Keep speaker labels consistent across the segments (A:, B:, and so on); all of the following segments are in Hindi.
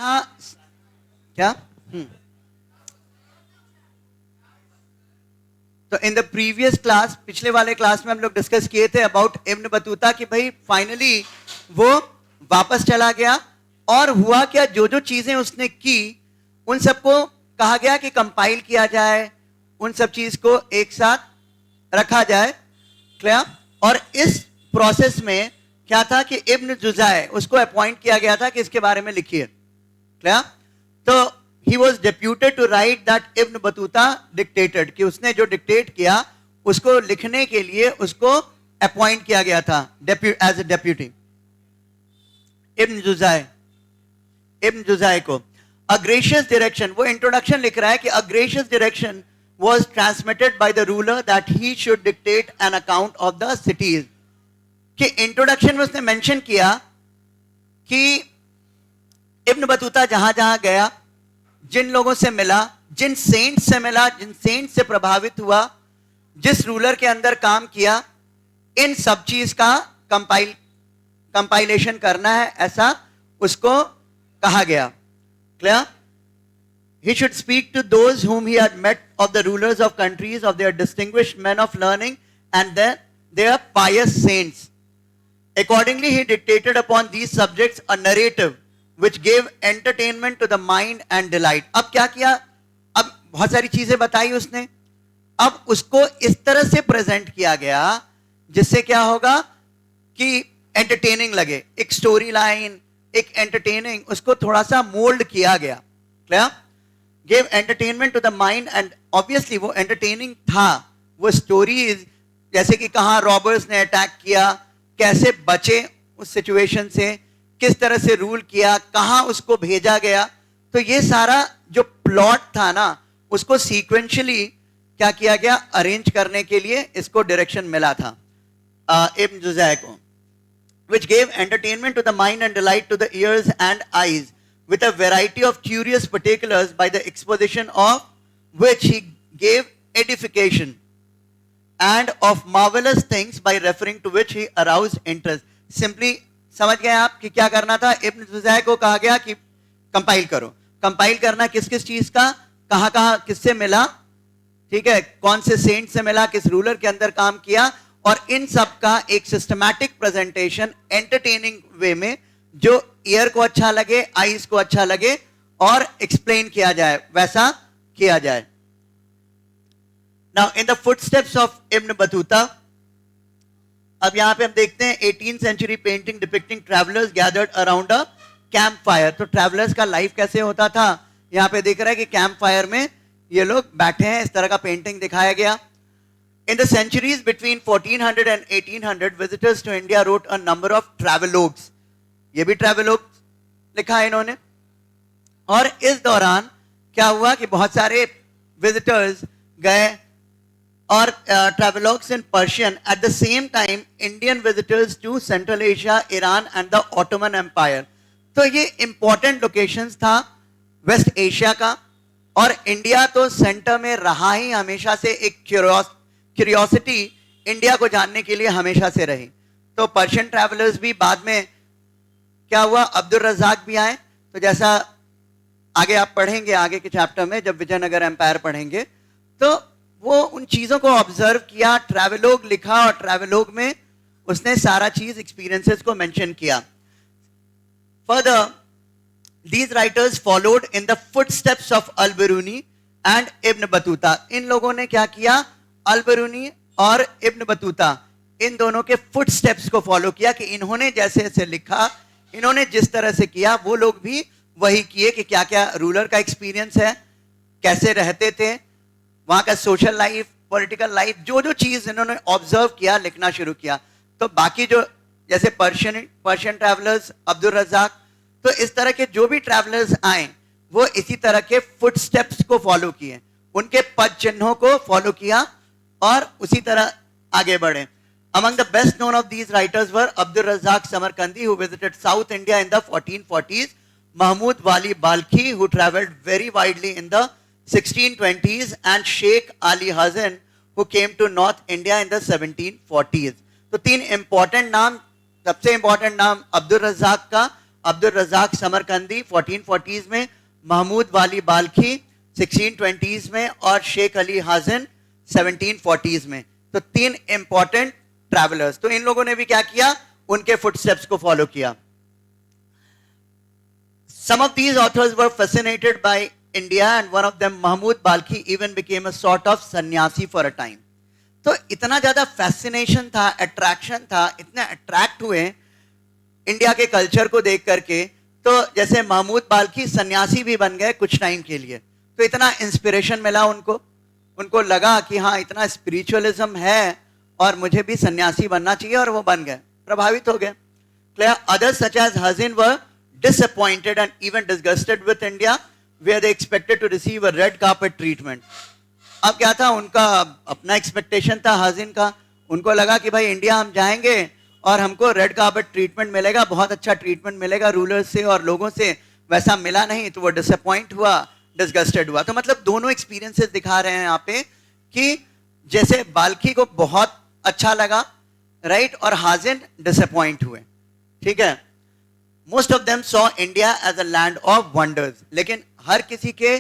A: हाँ क्या तो इन द प्रीवियस क्लास, पिछले वाले क्लास में हम लोग डिस्कस किए थे अबाउट इब्न बतूता कि भाई फाइनली वो वापस चला गया और हुआ क्या, जो जो चीजें उसने की उन सबको कहा गया कि कंपाइल किया जाए, उन सब चीज को एक साथ रखा जाए। क्लियर? और इस प्रोसेस में क्या था कि इब्न जुज़ाय उसको अपॉइंट किया गया था कि इसके बारे में लिखिए। क्लियर? तो he was deputed to write that Ibn Battuta dictated, कि उसने जो डिक्टेट किया उसको लिखने के लिए उसको अपॉइंट किया गया था as a deputy. Ibn Juzayy को अ ग्रेशियस डायरेक्शन, वो इंट्रोडक्शन लिख रहा है कि a gracious direction was transmitted by the ruler that he should dictate an account of the cities। कि इंट्रोडक्शन में उसने मेंशन किया कि इब्न बतूता जहां जहां गया, जिन लोगों से मिला, जिन सेंट से मिला, जिन सेंट से प्रभावित हुआ, जिस रूलर के अंदर काम किया, इन सब चीज का कंपाइलेशन करना है, ऐसा उसको कहा गया। Clear? He should speak to those whom he had met of the rulers of countries, of their distinguished men of learning and their pious saints. Accordingly, he dictated upon these subjects a narrative which gave entertainment to the mind and delight। अब क्या किया, अब बहुत सारी चीजें बताई उसने, अब उसको इस तरह से प्रेजेंट किया गया जिससे क्या होगा कि एंटरटेनिंग लगे, एक स्टोरी लाइन, एक एंटरटेनिंग, उसको थोड़ा सा मोल्ड किया गया। Clear? Gave entertainment to the mind and obviously वो entertaining था। वो स्टोरीज जैसे कि कहाँ रॉबर्स ने अटैक किया, कैसे बचे उस सिचुएशन से, किस तरह से रूल किया, कहाँ उसको भेजा गया, तो ये सारा जो प्लॉट था ना उसको सीक्वेंशियली क्या किया गया, अरेंज करने के लिए इसको डायरेक्शन मिला था इब्न जुज़ाय को। which gave entertainment to the mind and delight to the ears and eyes, with a variety of curious particulars, by the exposition of which he gave edification, and of marvelous things by referring to which he aroused interest। Simply समझ गए आप कि क्या करना था? इब्न जुज़ाय को कहा गया कि कंपाइल करो। कंपाइल करना किस किस चीज का, कहां कहां किससे मिला, ठीक है, कौन से सेंट से मिला, किस रूलर के अंदर काम किया, और इन सब का एक सिस्टमैटिक प्रेजेंटेशन एंटरटेनिंग वे में, जो ईयर को अच्छा लगे, आईज को अच्छा लगे, और एक्सप्लेन किया जाए, वैसा किया जाए। Now in the footsteps of Ibn Battuta, अब यहां पे हम देखते हैं 18th century painting depicting travellers gathered around a camp fire. तो ट्रैवलर्स का लाइफ कैसे होता था, यहां पे दिख रहा है कि कैंप फायर में ये लोग बैठे हैं, इस तरह का पेंटिंग दिखाया गया। In the centuries between 1400 and 1800, visitors to India wrote a number of travelogues। ये भी travelogues लिखा है इन्होंने। और इस दौरान क्या हुआ कि बहुत सारे visitors गए, और travelogues in Persian। At the same time, Indian visitors to Central Asia, Iran and the Ottoman Empire। तो ये important locations था वेस्ट एशिया का, और इंडिया तो सेंटर में रहा ही हमेशा से, एक क्यूरियोसिटी इंडिया को जानने के लिए हमेशा से रही। तो पर्शियन ट्रैवलर्स भी बाद में क्या हुआ, अब्दुल रज़ाक भी आए। तो जैसा आगे आप पढ़ेंगे, आगे के चैप्टर में जब विजयनगर एम्पायर पढ़ेंगे, तो वो उन चीजों को ऑब्जर्व किया, ट्रैवलोग लिखा, और ट्रैवलोग में उसने सारा चीज एक्सपीरियंसेस को मेंशन किया। Further these writers followed in the footsteps of al-Biruni and Ibn Battuta। इन लोगों ने क्या किया, अल-बिरूनी और इब्न बतूता, इन दोनों के फुटस्टेप्स को फॉलो किया, कि इन्होंने जैसे जैसे लिखा, इन्होंने जिस तरह से किया, वो लोग भी वही किए, कि क्या क्या रूलर का एक्सपीरियंस है, कैसे रहते थे, वहां का सोशल लाइफ, पॉलिटिकल लाइफ, जो जो चीज इन्होंने ऑब्जर्व किया, लिखना शुरू किया। तो बाकी जो जैसे पर्शियन ट्रैवलर्स, अब्दुल रज़ाक, तो इस तरह के जो भी ट्रैवलर्स आए वो इसी तरह के फुटस्टेप्स को फॉलो किए, उनके पद चिन्हों को फॉलो किया, और उसी तरह आगे बढ़े। Among the best known of these writers were Abdul Razzaq Samarkandi, who visited South India in the 1440s, Mahmud Wali Balkhi, who traveled very widely in the 1620s, and Sheikh Ali Hasan, who came to North India in the 1740s। तो तीन इंपॉर्टेंट नाम, सबसे इंपॉर्टेंट नाम अब्दुल रज़ाक का, अब्दुल रज़ाक समरकंदी 1440s में, महमूद वाली बाल्खी 1620s में, और शेख अली हाजिन 1740s में। तो 3 इंपॉर्टेंट ट्रैवलर्स। तो इन लोगों ने भी क्या किया, उनके फुटस्टेप्स को फॉलो किया। Some of these authors were fascinated by India, and one of them, Mahmud Balkhi, even became a sort of sannyasi for a time. तो इतना ज्यादा फैसिनेशन था, अट्रैक्शन था, इतने अट्रैक्ट हुए इंडिया के कल्चर को देख करके, तो जैसे महमूद बाल्खी सन्यासी भी बन गए कुछ टाइम के लिए। तो इतना इंस्पिरेशन मिला उनको लगा कि हाँ इतना स्पिरिचुअलिज्म है और मुझे भी सन्यासी बनना चाहिए, और वो बन गए, प्रभावित हो गए। Clear? Others such as Hazin were disappointed and even disgusted with India, where they expected to receive a red carpet treatment. अब क्या था, उनका अपना एक्सपेक्टेशन था हाजिन का। उनको लगा कि भाई इंडिया हम जाएंगे और हमको रेड कार्पेट ट्रीटमेंट मिलेगा, बहुत अच्छा ट्रीटमेंट मिलेगा रूलर्स से और लोगों से। वैसा मिला नहीं, तो वो डिसअपॉइंट हुआ, डिसगस्टेड हुआ। तो मतलब दोनों एक्सपीरियंसेस दिखा रहे हैं यहाँ पे कि जैसे बाल्खी को बहुत अच्छा लगा, राइट, और हाजिन डिसअपॉइंट हुए। ठीक है, most of them saw India as a land of wonders. लेकिन हर किसी के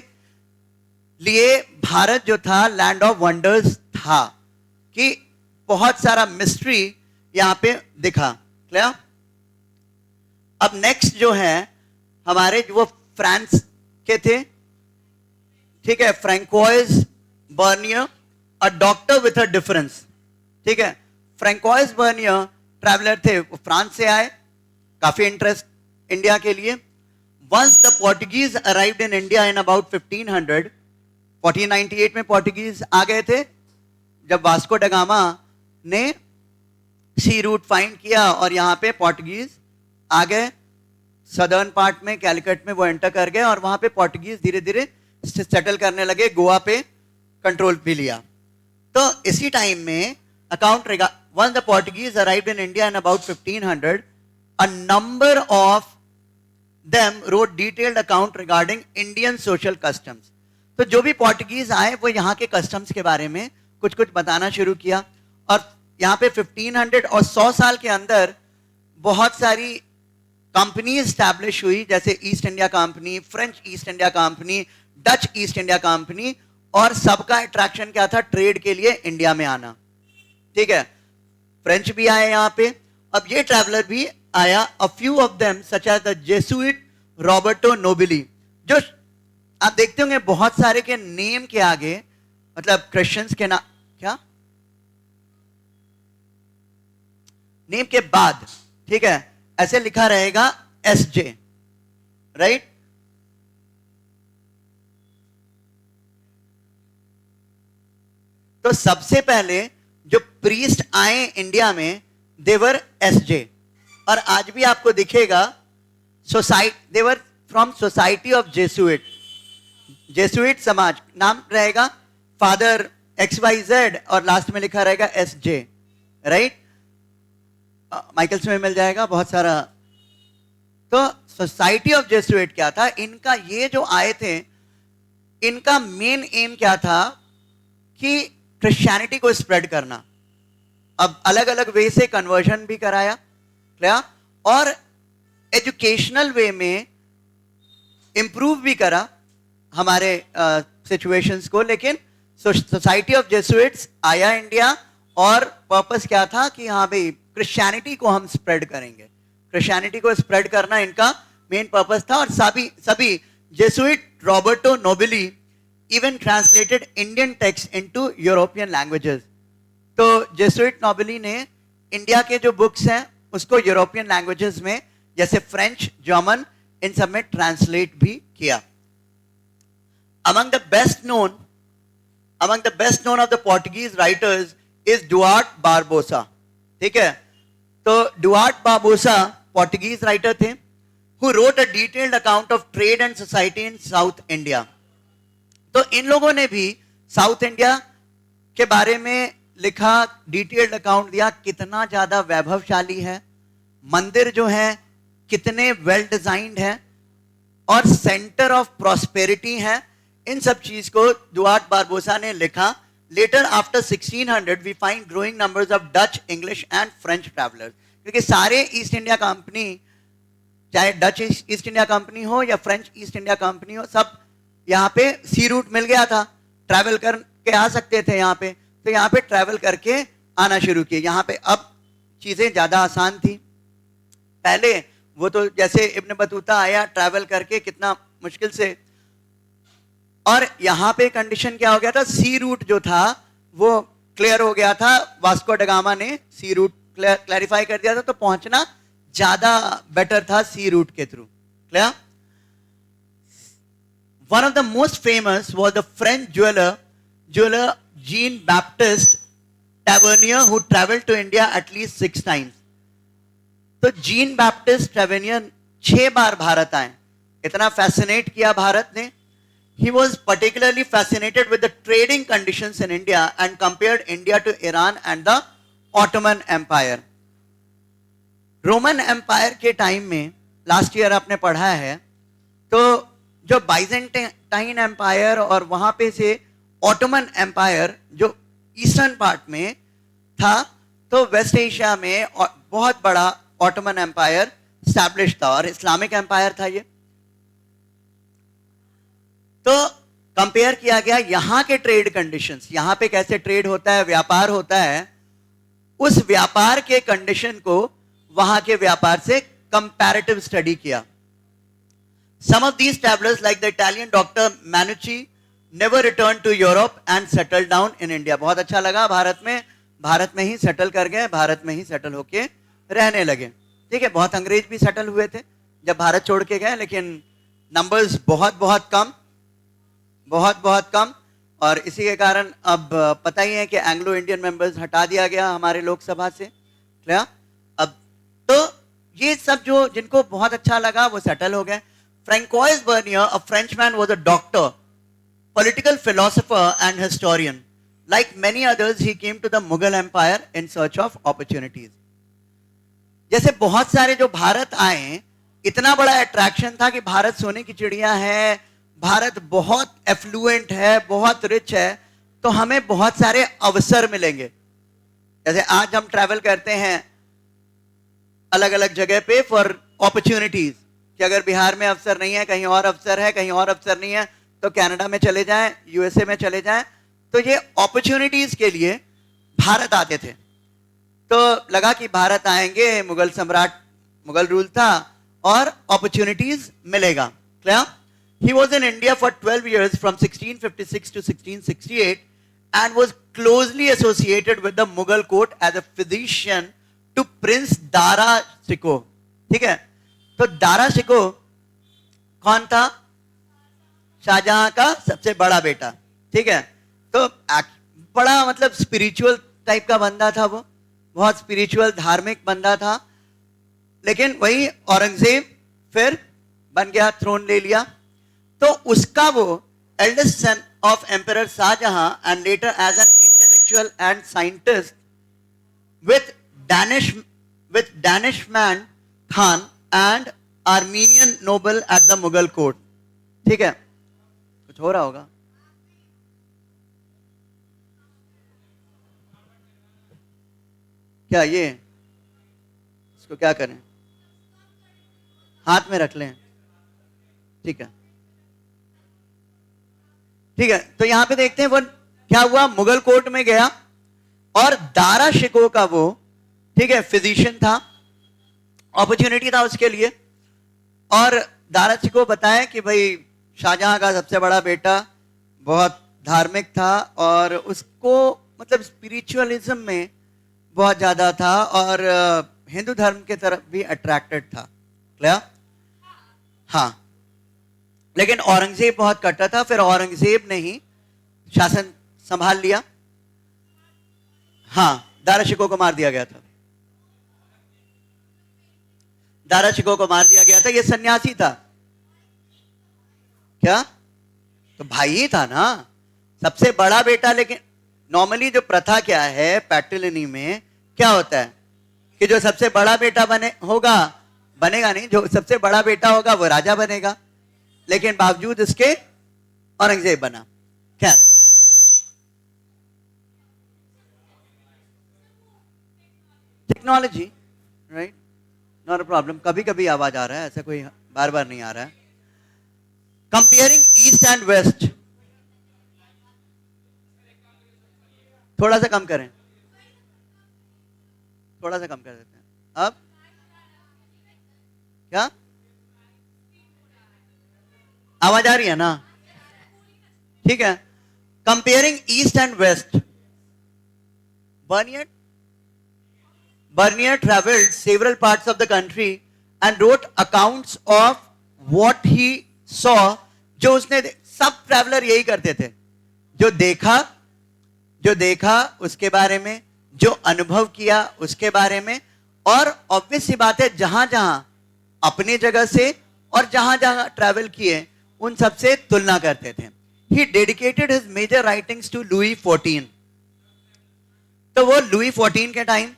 A: लिए भारत जो था लैंड ऑफ वंडर्स था, कि बहुत सारा मिस्ट्री यहां पे दिखा। क्लियर? अब नेक्स्ट जो है हमारे, वो फ्रांस के थे, ठीक है, François Bernier, a doctor with a difference. ठीक है, फ्रैंकोइस बर्नियर ट्रैवलर थे, वो फ्रांस से आए, काफी इंटरेस्ट इंडिया के लिए। Once the Portuguese arrived in India in about 1500, 1498 में पोर्टुगीज आ गए थे, जब वास्को ड गामा ने सी रूट फाइंड किया और यहाँ पे पोर्टुगीज आ गए। सदर्न पार्ट में, कैलिकट में वो एंटर कर गए, और वहां पे पोर्टुगीज धीरे धीरे सेटल करने लगे, गोवा पे कंट्रोल भी लिया। तो इसी टाइम में account, once the Portuguese arrived in India in about 1500, a number of them wrote detailed account regarding Indian social customs. तो जो भी पोर्टुगीज आए वो यहाँ के कस्टम्स के बारे में कुछ कुछ बताना शुरू किया, और यहाँ पे 1500 और 100 साल के अंदर बहुत सारी कंपनी स्टैब्लिश हुई, जैसे east India company, French east India company, Dutch East India company, और सबका अट्रैक्शन क्या था, ट्रेड के लिए इंडिया में आना। ठीक है, फ्रेंच भी आए यहाँ पे। अब ये ट्रैवलर भी आया, a few of them such as the Jesuit Roberto Nobili. जो आप देखते होंगे बहुत सारे के नेम के आगे, मतलब क्रिश्चियंस के नाम, क्या नेम के बाद, ठीक है, ऐसे लिखा रहेगा SJ, राइट। तो सबसे पहले जो प्रीस्ट आए इंडिया में, देवर SJ, और आज भी आपको दिखेगा सोसाइटी, देवर from society of Jesuit, Jesuit समाज नाम रहेगा, फादर XYZ, और लास्ट में लिखा रहेगा SJ, राइट। माइकल्स में मिल जाएगा बहुत सारा। तो सोसाइटी ऑफ जेसुइट क्या था, इनका ये जो आए थे, इनका मेन एम क्या था कि क्रिश्चियनिटी को स्प्रेड करना। अब अलग अलग वे से कन्वर्जन भी कराया, क्या, और एजुकेशनल वे में इंप्रूव भी करा हमारे सिचुएशंस को। लेकिन सोसाइटी ऑफ जेसुइट्स आया इंडिया, और पर्पस क्या था कि हाँ भाई क्रिश्चियनिटी को हम स्प्रेड करेंगे, क्रिश्चियनिटी को स्प्रेड करना इनका मेन पर्पस था। और सभी Jesuit Roberto Nobili even translated Indian text into European languages. तो जेसुइट नोबिली ने इंडिया के जो बुक्स हैं उसको यूरोपियन लैंग्वेजेस में, जैसे फ्रेंच, जर्मन, इन सब में ट्रांसलेट भी किया। Among the best known of the Portuguese writers is Duarte Barbosa. ठीक है, तो Duarte Barbosa पोर्टुगीज राइटर थे, who wrote a detailed account of trade and society in South India. तो इन लोगों ने भी साउथ इंडिया के बारे में लिखा, डिटेल्ड अकाउंट दिया, कितना ज्यादा वैभवशाली है, मंदिर जो है कितने वेल डिजाइंड है, और सेंटर ऑफ प्रॉस्पेरिटी है। इन सब चीज को डुआर्ट बारबोसा ने लिखा। Later after 1600 we find growing numbers of Dutch, English and French travellers, क्योंकि सारे ईस्ट इंडिया कंपनी चाहे डच ईस्ट इंडिया कंपनी हो या फ्रेंच ईस्ट इंडिया कंपनी हो, सब यहाँ पे सी रूट मिल गया था, ट्रैवल करके आ सकते थे यहाँ पे, तो यहाँ पे ट्रैवल करके आना शुरू किए। यहाँ पे अब चीजें ज्यादा आसान थी। पहले वो तो जैसे इब्न बतूता आया ट्रैवल करके कितना मुश्किल से, और यहाँ पे कंडीशन क्या हो गया था, सी रूट जो था वो क्लियर हो गया था, वास्को ड गामा ने सी रूट क्लैरिफाई कर दिया था, तो पहुंचना ज्यादा बेटर था सी रूट के through. Clear? One of the most famous was the French jeweler Jean-Baptiste Tavernier, who traveled to India at least 6 times. तो जीन बैप्टिस्ट टैवर्नियर 6 बार भारत आए, इतना फैसिनेट किया भारत ने। He was particularly fascinated with the trading conditions in India and compared India to Iran and the Ottoman Empire. Roman empire के टाइम में, लास्ट ईयर आपने पढ़ा है, तो जो बाइजेंटाइन एम्पायर और वहां पे से ऑटोमन एम्पायर जो ईस्टर्न पार्ट में था, तो वेस्ट एशिया में बहुत बड़ा ऑटोमन एम्पायर स्टैब्लिश था और इस्लामिक एम्पायर था ये। तो कंपेयर किया गया यहाँ के ट्रेड कंडीशंस, यहाँ पे कैसे ट्रेड होता है, व्यापार होता है, उस व्यापार के कंडीशन को वहां के व्यापार से कंपैरेटिव स्टडी किया। Some of these travelers, like the Italian doctor Manucci, never returned to Europe and settled down in India. बहुत अच्छा लगा भारत में ही सेटल कर गए, भारत में ही सेटल होके रहने लगे। ठीक है, बहुत अंग्रेज भी सेटल हुए थे जब भारत छोड़ के गए, लेकिन नंबर्स बहुत कम, और इसी के कारण अब पता ही है कि एंग्लो इंडियन मेंबर्स हटा दिया गया हमारे लोकसभा से। क्लियर? अब तो ये सब जो जिनको बहुत अच्छा लगा वो सेटल हो गए। Francois Bernier, a Frenchman, was a doctor, political philosopher and historian. Like many others, he came to the Mughal Empire in search of opportunities. जैसे बहुत सारे जो भारत आए, इतना बड़ा अट्रैक्शन था कि भारत सोने की चिड़िया है, भारत बहुत एफ्लुएंट है, बहुत रिच है, तो हमें बहुत सारे अवसर मिलेंगे। जैसे आज हम ट्रैवल करते हैं अलग अलग जगह पे फॉर अपॉर्चुनिटीज, कि अगर बिहार में अवसर नहीं है, कहीं और अवसर है, कहीं और अवसर नहीं है, तो कनाडा में चले जाएं, यूएसए में चले जाएं। तो ये अपॉर्चुनिटीज के लिए भारत आते थे। तो लगा कि भारत आएंगे, मुगल रूल था और अपॉर्चुनिटीज मिलेगा। Clear? He was in India for 12 years from 1656 to 1668 and was closely associated with the Mughal court as a physician to Prince Dara Shikoh. ठीक है, तो दारा शिको कौन था? शाहजहां का सबसे बड़ा बेटा। ठीक है, तो बड़ा मतलब स्पिरिचुअल टाइप का बंदा था वो, बहुत स्पिरिचुअल धार्मिक बंदा था। लेकिन वही औरंगजेब फिर बन गया, थ्रोन ले लिया, तो उसका वो eldest son of emperor Shahjahan and later as an intellectual and scientist with Danishman Khan and Armenian noble at the Mughal court. ठीक है, कुछ हो रहा होगा। क्या ये इसको क्या करें, हाथ में रख लें? ठीक है, ठीक है, तो यहां पे देखते हैं वो क्या हुआ। मुगल कोर्ट में गया और दारा शिकोह का वो, ठीक है, फिजिशियन था, अपॉर्चुनिटी था उसके लिए। और दारा शिकोह बताया कि भाई शाहजहां का सबसे बड़ा बेटा बहुत धार्मिक था और उसको मतलब स्पिरिचुअलिज्म में बहुत ज्यादा था और हिंदू धर्म के तरफ भी अट्रैक्टेड था। क्लियर? हाँ, लेकिन औरंगजेब बहुत कट्टर था, फिर औरंगजेब ने ही शासन संभाल लिया। हाँ, दारा शिकोह को मार दिया गया था, दारा शिकोह को मार दिया गया था। ये सन्यासी था क्या? तो भाई ही था ना, सबसे बड़ा बेटा। लेकिन नॉर्मली जो प्रथा क्या है पैट्रिलिनी में, क्या होता है कि जो सबसे बड़ा बेटा बनेगा नहीं, जो सबसे बड़ा बेटा होगा वो राजा बनेगा। लेकिन बावजूद इसके औरंगजेब बना। क्या टेक्नोलॉजी, राइट? नॉट प्रॉब्लम, कभी कभी आवाज आ रहा है, ऐसा कोई बार बार नहीं आ रहा है. कंपेयरिंग ईस्ट एंड वेस्ट, थोड़ा सा कम करें, थोड़ा सा कम कर देते हैं. अब क्या आवाज आ रही है ना? ठीक है. Comparing east and west, Bernier traveled several parts of the country and wrote accounts of what he saw. जो उसने सब ट्रैवलर यही करते थे, जो देखा उसके बारे में, जो अनुभव किया उसके बारे में, और ऑब्वियस सी बात है जहां जहां अपनी जगह से और जहां जहां ट्रैवल किए उन सबसे तुलना करते थे. He dedicated his major writings to Louis XIV. तो वो लुई 14 के टाइम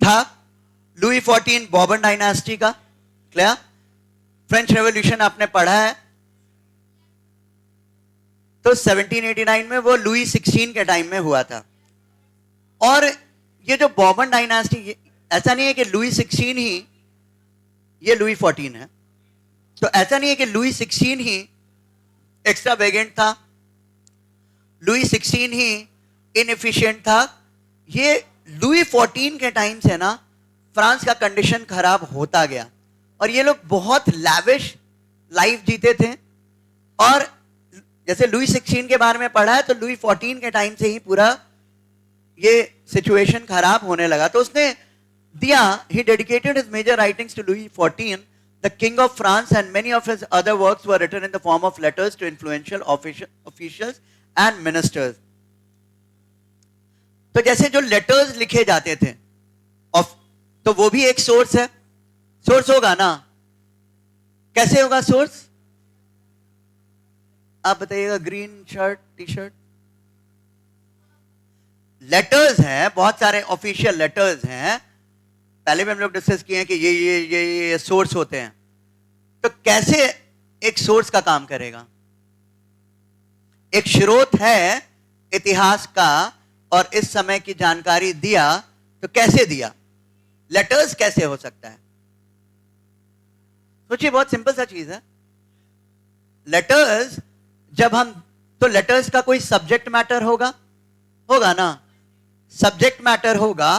A: था. लुई 14 बॉर्बन डायनास्टी का, क्लियर? फ्रेंच रेवोल्यूशन आपने पढ़ा है. तो 1789 में वो लुई 16 के टाइम में हुआ था. और ये जो बॉर्बन डायनास्टी, ऐसा नहीं है कि लुई 16 ही ये लुई 14 है. तो ऐसा नहीं है कि लुई 16 ही एक्स्ट्रा वेगेंट था, लुई 16 ही इनएफिशिएंट था. ये लुई 14 के टाइम से ना फ्रांस का कंडीशन खराब होता गया और ये लोग बहुत लैविश लाइफ जीते थे. और जैसे लुई 16 के बारे में पढ़ा है तो लुई 14 के टाइम से ही पूरा ये सिचुएशन खराब होने लगा. तो उसने दिया, he dedicated his major writings to Louis XIV, the king of France, and many of his other works were written in the form of letters to influential officials and ministers. तो जैसे जो लेटर्स लिखे जाते थे तो वो भी एक सोर्स है. सोर्स होगा ना? कैसे होगा सोर्स? आप बताइएगा. Green shirt, T shirt, letters हैं, बहुत सारे ऑफिशियल लेटर्स हैं. पहले भी हम लोग डिस्कस किए हैं कि ये सोर्स होते हैं. तो कैसे एक सोर्स का काम करेगा? एक स्रोत है इतिहास का और इस समय की जानकारी दिया, तो कैसे दिया? लेटर्स कैसे हो सकता है? सोचिए, बहुत सिंपल सा चीज है. लेटर्स जब हम, तो लेटर्स का कोई सब्जेक्ट मैटर होगा ना? सब्जेक्ट मैटर होगा.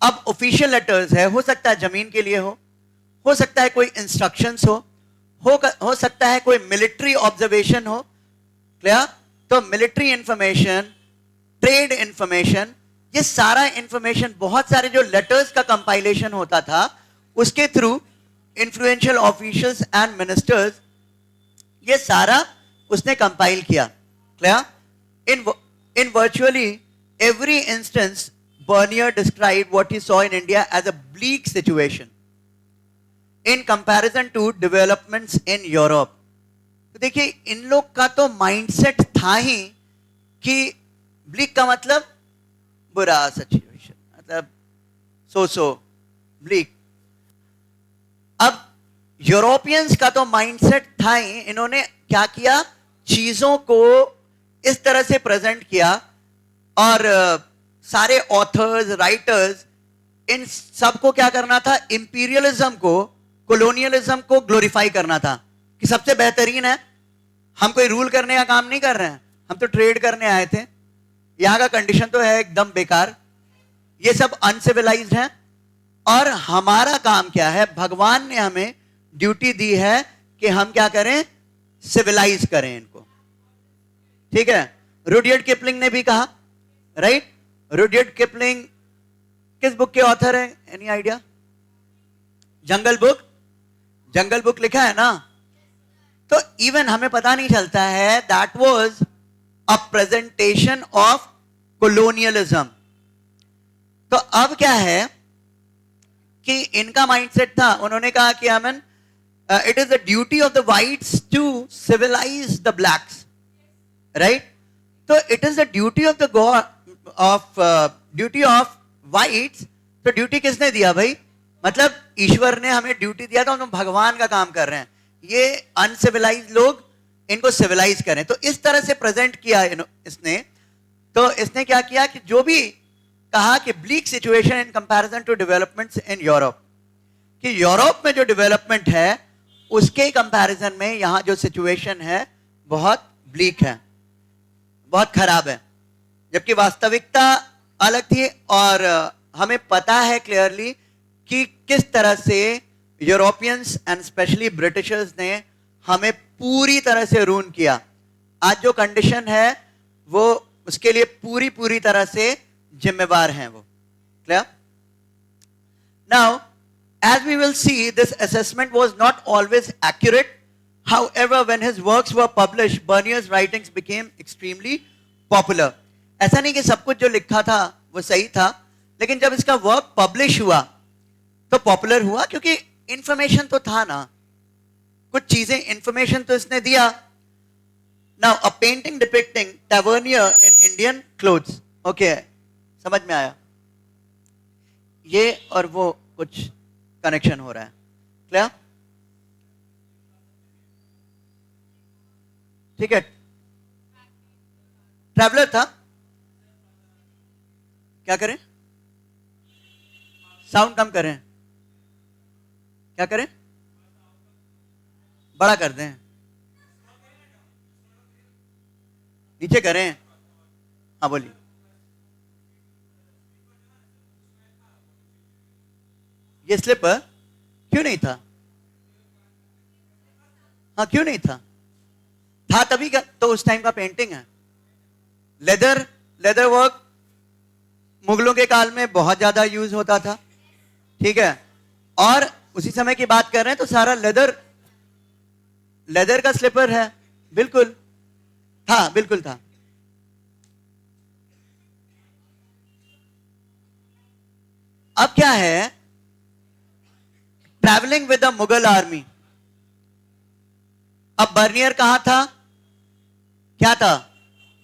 A: अब ऑफिशियल लेटर्स है, हो सकता है जमीन के लिए हो सकता है कोई इंस्ट्रक्शंस हो सकता है कोई मिलिट्री ऑब्जर्वेशन हो. क्लियर? तो मिलिट्री इंफॉर्मेशन, ट्रेड इंफॉर्मेशन, ये सारा इंफॉर्मेशन, बहुत सारे जो लेटर्स का कंपाइलेशन होता था उसके through influential officials and ministers, ये सारा उसने कंपाइल किया. Clear? In virtually every instance Bernier described what he saw in India as a bleak situation in comparison to developments in Europe. तो देखिए, इन लोग का तो माइंडसेट था ही कि ब्लीक का मतलब बुरा सिचुएशन, मतलब सो ब्लीक. अब यूरोपियंस का तो माइंडसेट था ही, इन्होंने क्या किया, चीजों को इस तरह से प्रेजेंट किया और सारे ऑथर्स, राइटर्स, इन सबको क्या करना था, इंपीरियलिज्म को, कॉलोनियलिज्म को ग्लोरीफाई करना था कि सबसे बेहतरीन है. हम कोई रूल करने का काम नहीं कर रहे हैं, हम तो ट्रेड करने आए थे. यहां का कंडीशन तो है एकदम बेकार, ये सब अनसिविलाइज्ड है. और हमारा काम क्या है, भगवान ने हमें ड्यूटी दी है कि हम क्या करें, सिविलाइज करें इनको. ठीक है? रुडयार्ड किपलिंग ने भी कहा, राइट? रुडयार्ड किपलिंग किस बुक के ऑथर है? Any idea? जंगल बुक लिखा है ना? तो इवन हमें पता नहीं चलता है, that was a presentation of colonialism. तो अब क्या है कि इनका माइंडसेट था, उन्होंने कहा कि अमन, it is the duty of the whites to civilise the blacks, right? तो it is the duty of the god duty of whites. तो ड्यूटी किसने दिया भाई? मतलब ईश्वर ने हमें ड्यूटी दिया था, हम भगवान का काम कर रहे हैं. ये अनसिविलाइज लोग, इनको सिविलाइज करें. तो इस तरह से प्रेजेंट किया इसने. तो इसने क्या किया कि जो भी कहा कि bleak situation in comparison to developments in Europe, कि यूरोप में जो डेवलपमेंट है उसके कंपैरिजन में यहां जो सिचुएशन है बहुत ब्लीक है, बहुत खराब है, जबकि वास्तविकता अलग थी। और हमें पता है क्लियरली कि किस तरह से यूरोपियंस एंड स्पेशली ब्रिटिशर्स ने हमें पूरी तरह से रून किया। आज जो कंडीशन है वो उसके लिए पूरी तरह से जिम्मेवार हैं वो। Clear? Now as we will see, this assessment was not always accurate. However, when his works were published, Bernier's writings became extremely popular. ऐसा नहीं कि सब कुछ जो लिखा था वो सही था, लेकिन जब इसका वर्क पब्लिश हुआ तो पॉपुलर हुआ, क्योंकि इंफॉर्मेशन तो था ना, कुछ चीजें इंफॉर्मेशन तो इसने दिया। Now, a painting depicting Tavernier in Indian clothes. Okay, समझ में आया? ये और वो कुछ कनेक्शन हो रहा है। क्लियर? ठीक है, ट्रैवलर था। क्या करें? साउंड कम करें, क्या करें? बड़ा कर दें, नीचे करें। हाँ बोलिए। ये स्लीपर क्यों नहीं था? हाँ क्यों नहीं था? था तभी का तो उस टाइम का पेंटिंग है। लेदर वर्क मुगलों के काल में बहुत ज्यादा यूज होता था, ठीक है, और उसी समय की बात कर रहे हैं तो सारा लेदर का स्लीपर है। बिल्कुल था, बिल्कुल था। अब क्या है, travelling with the Mughal army. अब बर्नियर कहां था? क्या था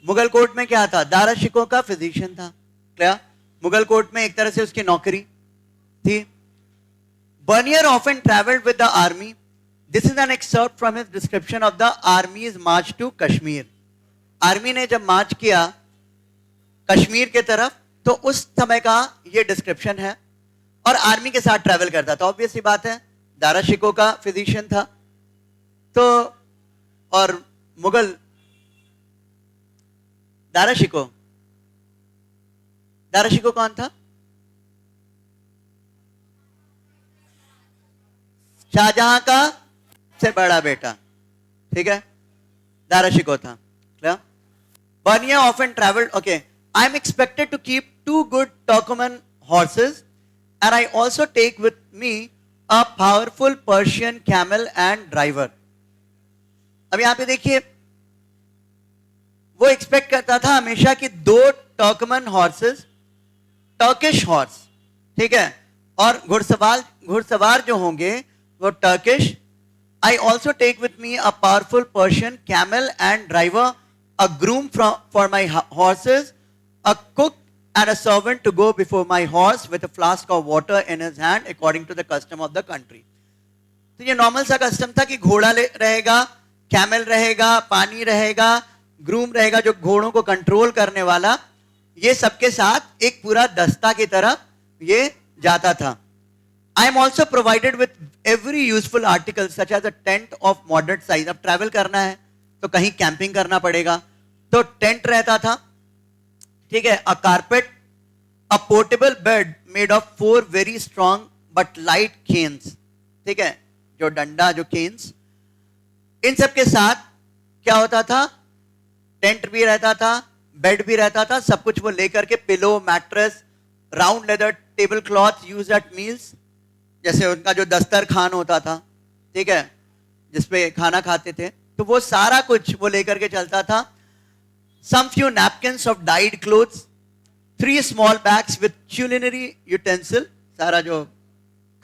A: मुगल कोर्ट में? क्या था? दारा शिकोह का फिजिशियन था। क्या मुगल कोर्ट में एक तरह से उसकी नौकरी थी। Bernier often travelled with the army. This is an excerpt from his description of the army's march to Kashmir. Army ने जब मार्च किया कश्मीर के तरफ तो उस समय का यह डिस्क्रिप्शन है, और आर्मी के साथ ट्रैवल करता था। ऑब्वियस सी बात है, दारा शिकोह का फिजिशियन था तो, और मुगल दारा शिकोह कौन था? शाहजहां का से बड़ा बेटा, ठीक है, दारा शिकोह था। Bernier often traveled. Okay, I am expected to keep 2 good Turkoman horses, and I also take with me a powerful Persian camel and driver. अब यहां पे देखिए, वो एक्सपेक्ट करता था हमेशा कि 2 टर्कमन हॉर्सेस, टर्किश हॉर्स, ठीक है, और घुड़सवार जो होंगे वो Turkish. I also take with me a powerful Persian camel and driver, a groom for my horses, a cook and a servant to go before my horse with a flask of water in his hand according to the custom of the country. तो ये नॉर्मल सा कस्टम था कि घोड़ा रहेगा, कैमल रहेगा, पानी रहेगा, ग्रूम रहेगा जो घोड़ों को कंट्रोल करने वाला, ये सबके साथ एक पूरा दस्ता की तरह ये जाता था। I am also provided with every useful article such as a tent of moderate size. अब ट्रैवल करना है तो कहीं कैंपिंग करना पड़ेगा, तो टेंट रहता था, ठीक है, a carpet, a portable bed made of 4 very strong but light canes, ठीक है, जो डंडा, जो केन्स, इन सब के साथ क्या होता था? टेंट भी रहता था, बेड भी रहता था, सब कुछ वो लेकर के, pillow, mattress, round leather table cloth used eight meals, जैसे उनका जो दस्तरखान होता था, ठीक है, जिसपे खाना खाते थे, तो वो सारा कुछ वो लेकर के चलता था। Some few napkins of dyed clothes, 3 small bags with culinary utensil, सारा जो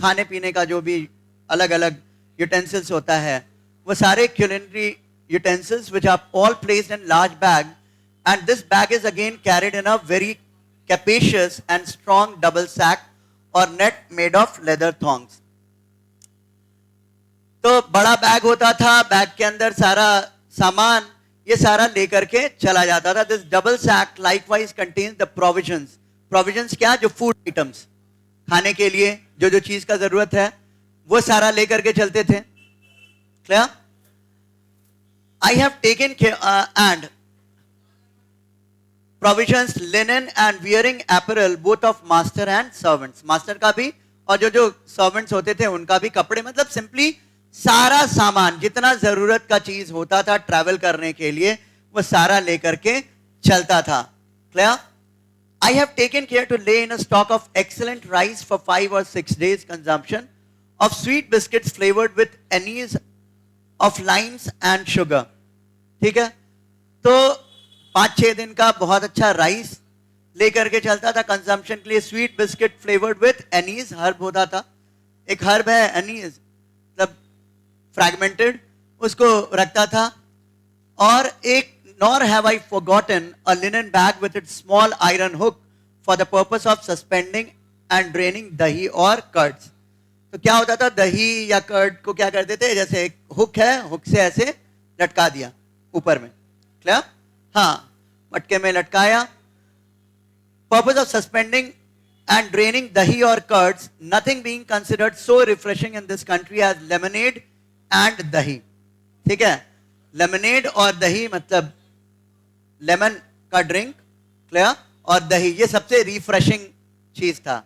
A: खाने पीने का जो भी अलग अलग utensils होता है, वो सारे culinary utensils which are all placed in large bag, and this bag is again carried in a very capacious and strong double sack or net made of leather thongs. तो बड़ा बैग होता था, बैग के अंदर सारा सामान ये सारा लेकर के चला जाता था। This double sack likewise contains the provisions. Provisions क्या? जो फूड आइटम्स, खाने के लिए जो जो चीज का जरूरत है वो सारा लेकर के चलते थे. Clear? I have taken care and provisions linen and wearing apparel both of master and servants. Master का भी और जो जो servants होते थे उनका भी कपड़े, मतलब simply सारा सामान जितना जरूरत का चीज होता था ट्रैवल करने के लिए वो सारा लेकर के चलता था. Clear? I have taken care to lay in a stock of excellent rice for 5 or 6 days consumption, of sweet biscuits flavored with anise, of limes and sugar. ठीक है, तो 5-6 दिन का बहुत अच्छा राइस लेकर के चलता था कंजम्पशन के लिए. Sweet biscuit flavoured with Annie's, herb होता था, एक हर्ब है एनीज, मतलब फ्रैगमेंटेड, उसको रखता था. और एक nor have I forgotten a linen bag with its small iron hook for the purpose of suspending and draining dahi or curds. तो क्या होता था, दही या कर्ड को क्या करते थे, जैसे एक हुक है, हुक से ऐसे लटका दिया ऊपर में. क्लियर? हाँ, मटके में लटकाया. Purpose of suspending and draining dahi or curds, nothing being considered so refreshing in this country as lemonade and dahi. ठीक है, लेमनेड और दही मतलब लेमन का ड्रिंक, क्लियर, और दही, ये सबसे रिफ्रेशिंग चीज था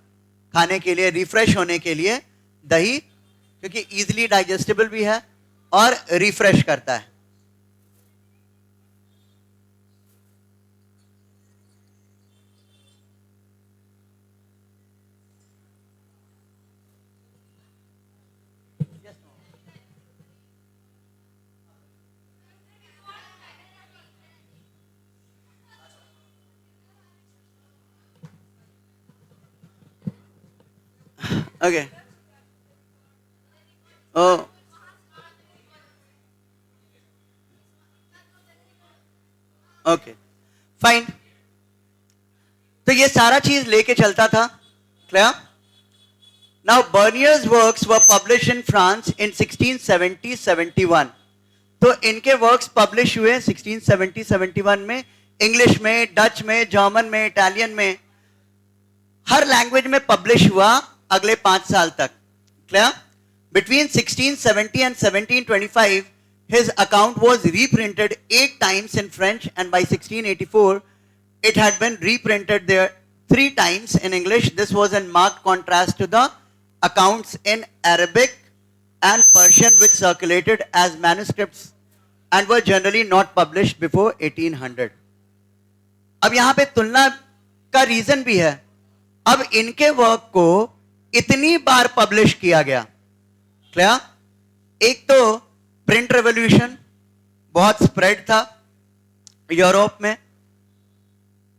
A: खाने के लिए, रिफ्रेश होने के लिए दही, क्योंकि इजीली डाइजेस्टेबल भी है और रिफ्रेश करता है. Okay. Oh. Okay. Fine. तो ये सारा चीज लेके चलता था. Clear? Now Bernier's works were published in France in 1670-71. तो इनके वर्क्स पब्लिश हुए 1670-71 में, इंग्लिश में, डच में, जर्मन में, इटालियन में, हर लैंग्वेज में पब्लिश हुआ अगले 5 साल तक. Clear? Between 1670 and 1725, his account was reprinted 8 times in French, and by 1684, it had been reprinted there 3 times in English. This was in marked contrast to the accounts in Arabic and Persian, which circulated as manuscripts and were generally not published before 1800. अब यहां पे तुलना का रीजन भी है. अब इनके वर्क को इतनी बार पब्लिश किया गया. क्लियर? एक तो प्रिंट रेवोल्यूशन बहुत स्प्रेड था यूरोप में,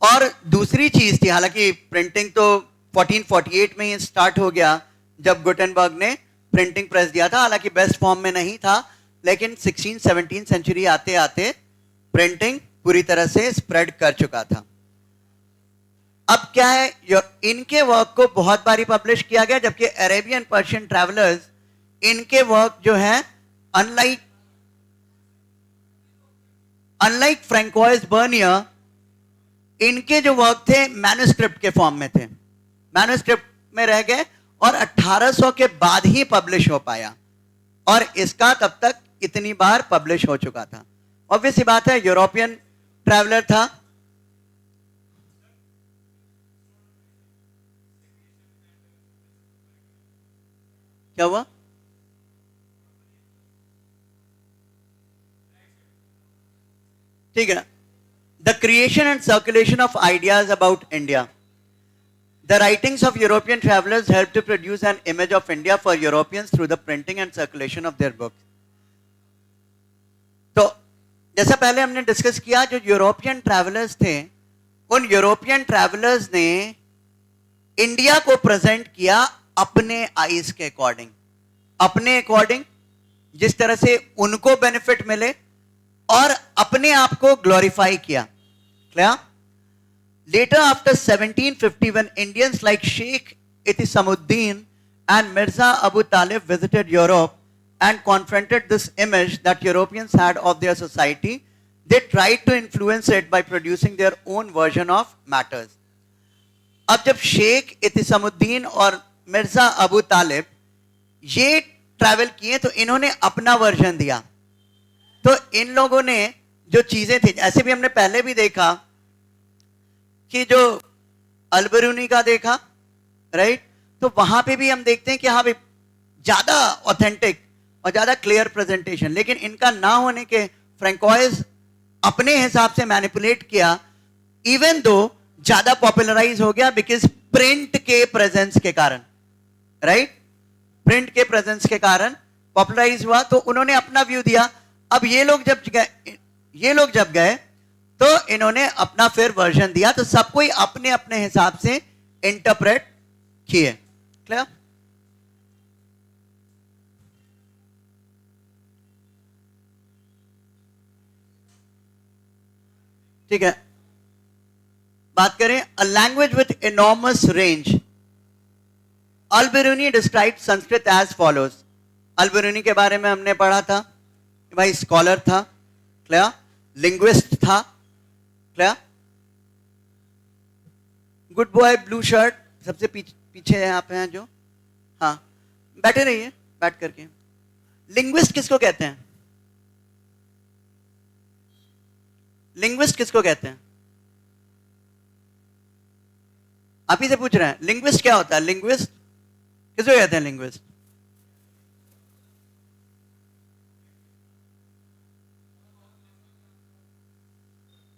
A: और दूसरी चीज थी, हालांकि प्रिंटिंग तो 1448 में ही स्टार्ट हो गया जब गुटेनबर्ग ने प्रिंटिंग प्रेस दिया था, हालांकि बेस्ट फॉर्म में नहीं था, लेकिन 16-17 सेंचुरी आते आते प्रिंटिंग पूरी तरह से स्प्रेड कर चुका था. अब क्या है, इनके वर्क को बहुत बारी पब्लिश किया गया, जबकि अरेबियन पर्शियन ट्रैवलर्स, इनके वर्क जो है अनलाइक फ्रैंकोइस बर्नियर, इनके जो वर्क थे मैन्युस्क्रिप्ट के फॉर्म में थे, मैन्युस्क्रिप्ट में रह गए और 1800 के बाद ही पब्लिश हो पाया, और इसका तब तक इतनी बार पब्लिश हो चुका था. ऑब्वियस सी बात है, यूरोपियन ट्रैवलर था. क्या हुआ? ठीक है. The creation and circulation of ideas about India. The writings of European travelers helped to produce an image of India for Europeans through the printing and circulation of their books. तो जैसा पहले हमने डिस्कस किया, जो यूरोपियन ट्रैवलर्स थे, उन यूरोपियन ट्रैवलर्स ने इंडिया को प्रेजेंट किया अपने आईज के अकॉर्डिंग, अपने अकॉर्डिंग, जिस तरह से उनको बेनिफिट मिले, और अपने आप को ग्लोरीफाई किया. Clear? Later, after 1750, when Indians like Sheikh Itisamuddin and Mirza Abu Talib visited Europe and confronted this image that Europeans had of their society, they tried to influence it by producing their own version of matters. अब जब शेख इतिसमुद्दीन और मिर्जा अबू तालिब ये ट्रैवल किए तो इन्होंने अपना वर्जन दिया। तो इन लोगों ने जो चीजें थी, ऐसे भी हमने पहले भी देखा कि जो अल-बिरूनी का देखा, राइट, तो वहां पे भी हम देखते हैं कि हाँ भाई ज्यादा ऑथेंटिक और ज्यादा क्लियर प्रेजेंटेशन, लेकिन इनका ना होने के फ्रैंकोइस अपने हिसाब से मैनिपुलेट किया, इवन दो ज्यादा पॉपुलराइज हो गया बिकॉज प्रिंट के प्रेजेंस के कारण, राइट, प्रिंट के प्रेजेंस के कारण पॉपुलराइज हुआ, तो उन्होंने अपना व्यू दिया। अब ये लोग जब गए तो इन्होंने अपना फिर वर्जन दिया, तो सब कोई अपने अपने हिसाब से इंटरप्रेट किए। क्लियर? ठीक है, बात करें a language with enormous range. Al-Biruni describe Sanskrit as follows. Al-Biruni के बारे में हमने पढ़ा था कि भाई स्कॉलर था, क्लियर, लिंग्विस्ट था, clear, good boy blue shirt, सबसे पीछे यहाँ पे हैं जो, हाँ बैठे रहिए बैठ करके। लिंग्विस्ट किसको कहते हैं? लिंग्विस्ट किसको कहते हैं? आप ही से पूछ रहे हैं, लिंग्विस्ट क्या होता है? लिंग्विस्ट किसको कहते हैं? लिंग्विस्ट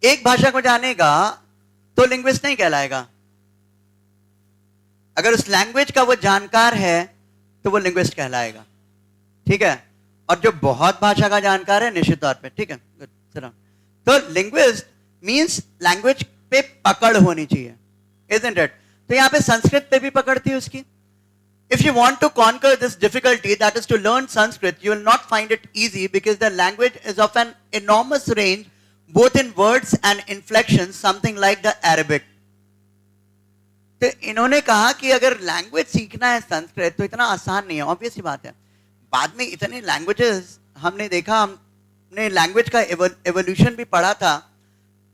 A: एक भाषा को जानेगा तो लिंग्विस्ट नहीं कहलाएगा। अगर उस लैंग्वेज का वो जानकार है तो वो लिंग्विस्ट कहलाएगा, ठीक है। और जो बहुत भाषा का जानकार है निश्चित तौर पे, ठीक है, तो लिंग्विस्ट मींस लैंग्वेज पे पकड़ होनी चाहिए, isn't it? तो यहां पे संस्कृत पे भी पकड़ थी उसकी। If you want to conquer this difficulty, that is to learn Sanskrit, you will not find it easy because the language is of an enormous range, both in words and inflections, something like the Arabic. तो इन्होंने कहा कि अगर लैंग्वेज सीखना है संस्कृत तो इतना आसान नहीं है, ऑब्वियस ही बात है। बाद में इतने लैंग्वेजेस हमने देखा, हमने लैंग्वेज का एवोल्यूशन भी पढ़ा था।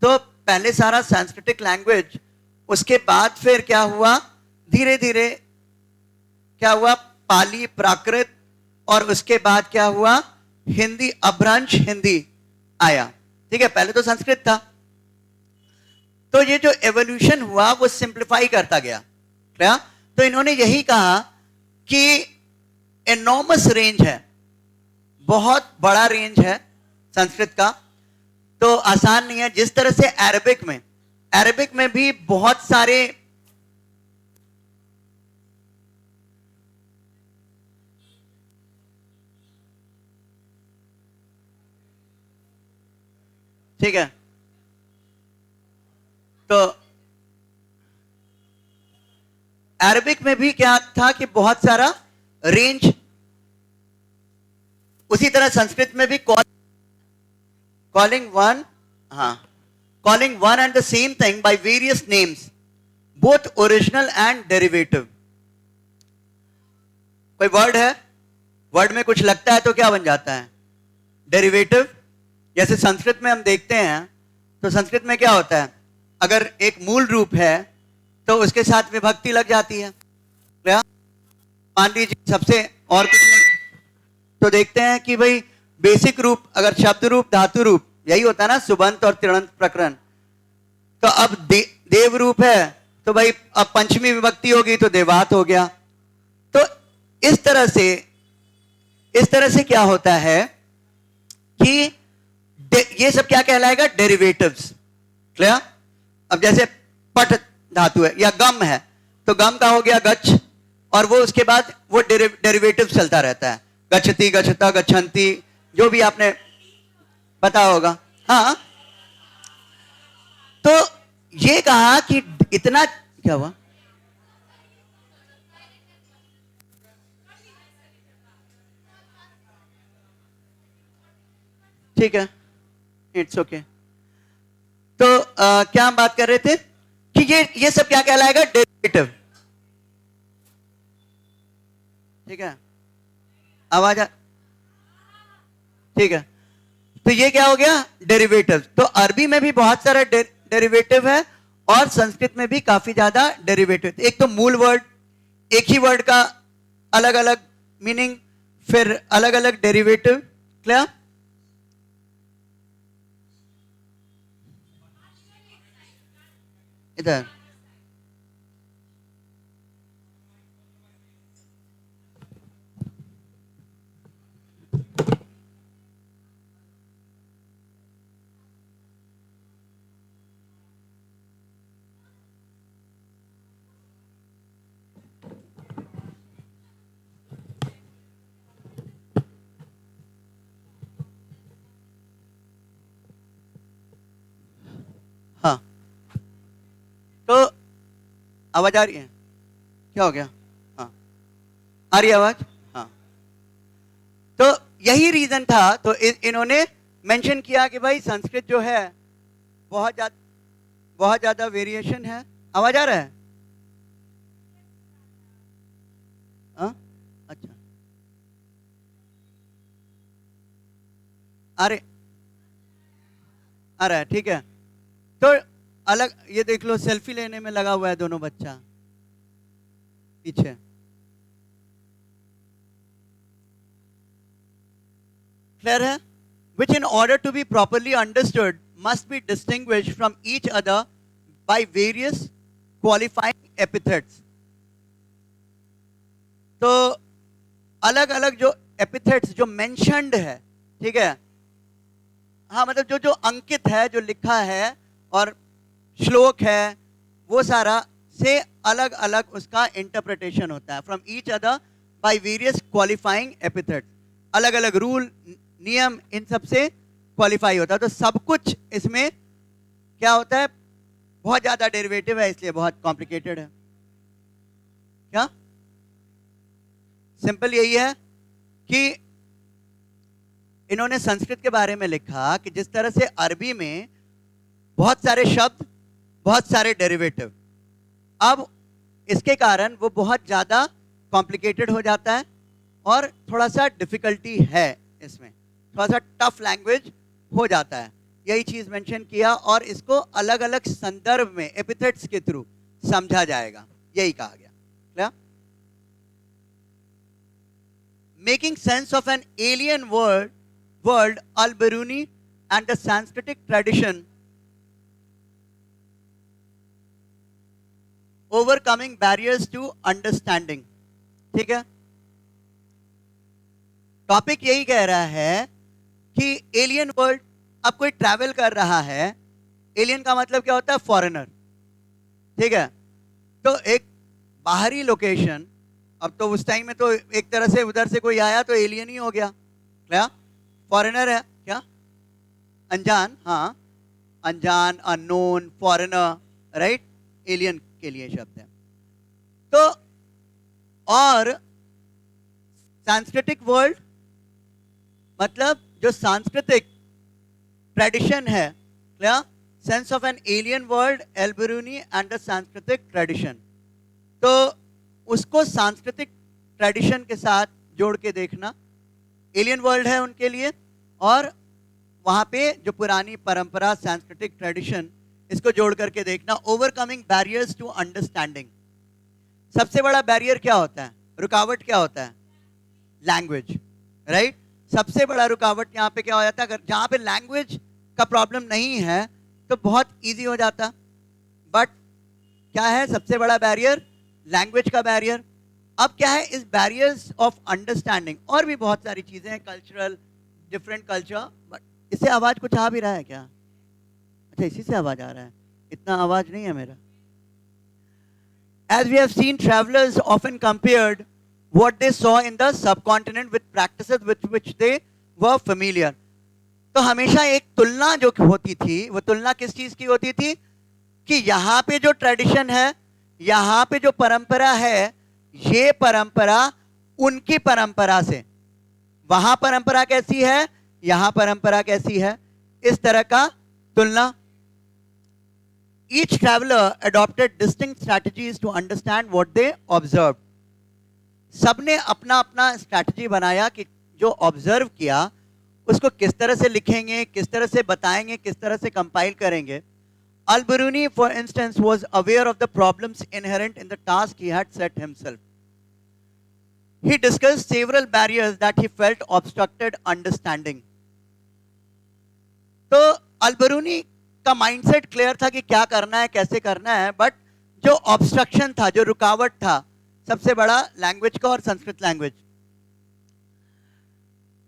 A: तो पहले सारा संस्कृतिक लैंग्वेज, उसके बाद फिर क्या हुआ, धीरे धीरे क्या हुआ, पाली, प्राकृत, और उसके बाद क्या हुआ, हिंदी, अपभ्रंश हिंदी आया, ठीक है। पहले तो संस्कृत था। तो ये जो एवोल्यूशन हुआ वो सिंप्लीफाई करता गया, क्या? तो इन्होंने यही कहा कि एनॉर्मस रेंज है, बहुत बड़ा रेंज है संस्कृत का, तो आसान नहीं है। जिस तरह से अरबिक में भी बहुत सारे ठीक है, तो अरबिक में भी क्या था कि बहुत सारा रेंज, उसी तरह संस्कृत में भी calling one and the same thing by various names, both original and derivative. कोई वर्ड है, वर्ड में कुछ लगता है तो क्या बन जाता है? डेरिवेटिव। जैसे संस्कृत में हम देखते हैं तो संस्कृत में क्या होता है, अगर एक मूल रूप है तो उसके साथ विभक्ति लग जाती है, क्या? मान लीजिए सबसे और कुछ नहीं, तो देखते हैं कि भाई बेसिक रूप, अगर शब्द रूप, धातु रूप, यही होता है ना, सुबंत और तिङंत प्रकरण। तो अब देव रूप है तो भाई अब पंचमी विभक्ति होगी तो देवात हो गया। तो इस तरह से क्या होता है कि ये सब क्या कहलाएगा? Derivatives, clear. अब जैसे पट धातु है या गम है तो गम का हो गया गच्छ, और वो उसके बाद वो डेरिवेटिव चलता रहता है, गच्छति, गच्छता, गच्छन्ति, जो भी आपने पता होगा। हाँ, तो ये कहा कि इतना क्या हुआ, ठीक है, इट्स ओके। तो क्या हम बात कर रहे थे कि ये सब क्या कहलाएगा? डेरिवेटिव, ठीक है, आवाज ठीक है। तो ये क्या हो गया? डेरिवेटिव। तो अरबी में भी बहुत सारा डेरिवेटिव है और संस्कृत में भी काफी ज्यादा डेरिवेटिव। एक तो मूल वर्ड, एक ही वर्ड का अलग अलग मीनिंग, फिर अलग अलग डेरिवेटिव। क्लियर? इधर हाँ, तो आवाज आ रही है? क्या हो गया? हाँ, आ रही है आवाज? हाँ, तो यही रीजन था। तो इन्होंने मेंशन किया कि भाई संस्कृत जो है बहुत ज्यादा वेरिएशन है। आवाज आ रहा है? हाँ, अच्छा, अरे आ रहा है, ठीक है। तो अलग, ये देख लो, सेल्फी लेने में लगा हुआ है दोनों बच्चा पीछे। क्लियर है? Which in order to be properly understood must be distinguished from each other by various qualifying epithets. तो अलग अलग जो एपिथेट्स जो मेंशन्ड है, ठीक है, हाँ, मतलब जो जो अंकित है, जो लिखा है और श्लोक है, वो सारा से अलग अलग उसका इंटरप्रिटेशन होता है। From each other by various qualifying epithets, अलग अलग रूल, नियम, इन सब से क्वालिफाई होता है। तो सब कुछ इसमें क्या होता है, बहुत ज्यादा डेरिवेटिव है, इसलिए बहुत कॉम्प्लिकेटेड है। क्या? सिंपल यही है कि इन्होंने संस्कृत के बारे में लिखा कि जिस तरह से अरबी में बहुत सारे शब्द, बहुत सारे डेरिवेटिव, अब इसके कारण वो बहुत ज़्यादा कॉम्प्लिकेटेड हो जाता है और थोड़ा सा डिफिकल्टी है इसमें, थोड़ा सा टफ लैंग्वेज हो जाता है। यही चीज़ मेंशन किया और इसको अलग अलग संदर्भ में एपिथेट्स के थ्रू समझा जाएगा, यही कहा गया। क्या? Making sense of an alien world Al-Biruni and the Sanskritic tradition, overcoming barriers to understanding। ठीक है, टॉपिक यही कह रहा है कि एलियन वर्ल्ड, अब कोई ट्रैवल कर रहा है, एलियन का मतलब क्या होता है? फॉरेनर, ठीक है। तो एक बाहरी लोकेशन, अब तो उस टाइम में तो एक तरह से उधर से कोई आया तो एलियन ही हो गया, क्या? फॉरेनर है क्या? अनजान, हाँ, अनजान, अननोन, फॉरेनर, राइट, एलियन के लिए शब्द है। तो और सांस्कृतिक वर्ल्ड मतलब जो सांस्कृतिक ट्रेडिशन है, क्या? Sense of an alien world, Al-Biruni and the सांस्कृतिक ट्रेडिशन। तो उसको सांस्कृतिक ट्रेडिशन के साथ जोड़ के देखना, एलियन वर्ल्ड है उनके लिए, और वहां पे जो पुरानी परंपरा, सांस्कृतिक ट्रेडिशन, इसको जोड़ करके देखना। ओवरकमिंग बैरियर्स टू अंडरस्टैंडिंग, सबसे बड़ा बैरियर क्या होता है, रुकावट क्या होता है? Language, right. सबसे बड़ा रुकावट यहाँ पे क्या हो जाता है? अगर जहाँ पे लैंग्वेज का प्रॉब्लम नहीं है तो बहुत इजी हो जाता, बट क्या है सबसे बड़ा बैरियर? लैंग्वेज का बैरियर। अब क्या है इस बैरियर्स ऑफ अंडरस्टैंडिंग? और भी बहुत सारी चीजें हैं, कल्चरल, डिफरेंट कल्चर, बट इससे आवाज कुछ आ भी रहा है क्या? अच्छा, इसी से आवाज आ रहा है, इतना आवाज नहीं है मेरा। As we have seen, travelers often compared what they saw in the subcontinent with practices with which they were familiar। तो हमेशा एक तुलना जो होती थी, वो तुलना किस चीज की होती थी? कि यहाँ पे जो ट्रेडिशन है, यहाँ पे जो परंपरा है, ये परंपरा उनकी परंपरा से, वहां परंपरा कैसी है, यहां परंपरा कैसी है, इस तरह का तुलना। Each traveler adopted distinct strategies to understand what they observed। सबने अपना अपना स्ट्रैटेजी बनाया कि जो ऑब्जर्व किया उसको किस तरह से लिखेंगे, किस तरह से बताएंगे, किस तरह से कंपाइल करेंगे। Al-Biruni, for instance, was aware of the problems inherent in the task he had set himself। He discussed several barriers that he felt obstructed understanding. तो अलबरूनी का माइंडसेट क्लियर था कि क्या करना है, कैसे करना है, बट जो ऑब्स्ट्रक्शन था, जो रुकावट था, सबसे बड़ा लैंग्वेज का और Sanskrit language.